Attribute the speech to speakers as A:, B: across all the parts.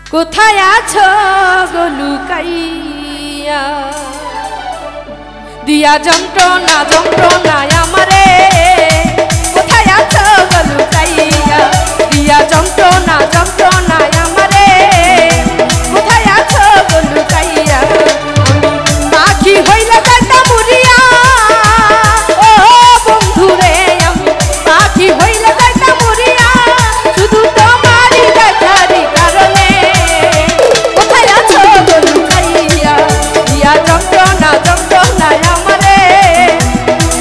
A: কোথায় আছো গো লুকাইয়া দিয়া যন্ত্রণা যন্ত্রণায় আমারে কোথায় আছো গো লুকাইয়া দিয়া যন্ত্রণা যন্ত্রণায় আমারে কোথায় আছো গো লুকাইয়া পাখি হইলে যাইতাম উড়িয়া ও বন্ধুরে আমি পাখি হইলে যাইতাম উড়িয়া শুধু তোমারই দেখারি কারণে কোথায় আছো গো লুকাইয়া দিয়া যন্ত্রণা যন্ত্রণায় আমারে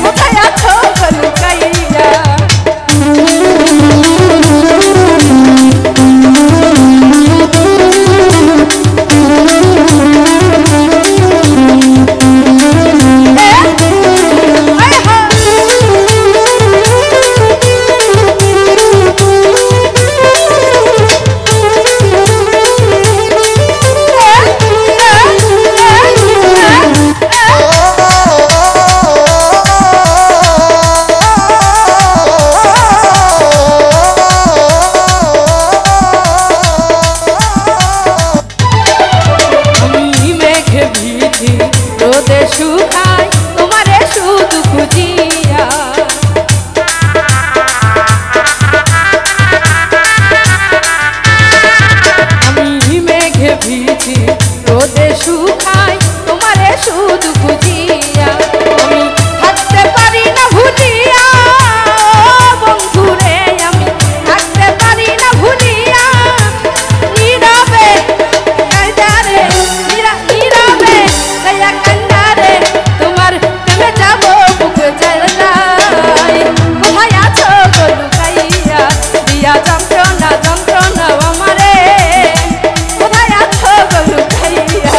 A: কোথায় আছো গো লুকাইয়া রোদে শুকাই তোমারে শুধু খুঁজিয়া আমি মেঘে ভিজি রোদে শুকাই তোমারে শুধু খুঁজিয়া আমি থাকতে পারি না ভুলিয়া বন্ধুরে আমি থাকতে পারি না ভুলিয়া নীরবে কাইদারে নীরবে দয়া কান্দারে তোমার প্রেমে যাব বুক জ্বালাই কোথায় আছো গো লুকাইয়া দিয়া যন্ত্রণা যন্ত্রণা আমারে কোথায় আছো গো লুকাইয়া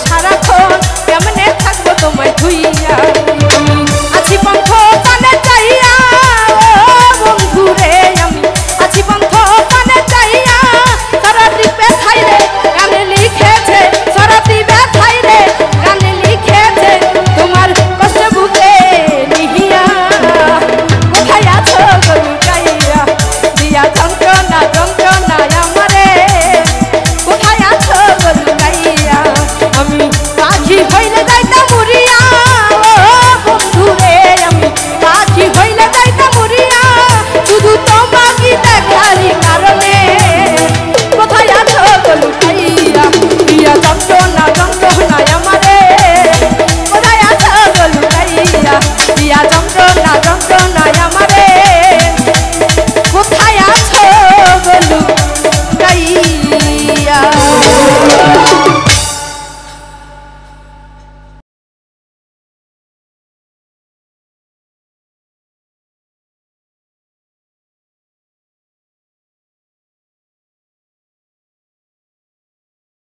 A: সারাক্ষণ কেমনে থাকবো তোমায় ধুইয়া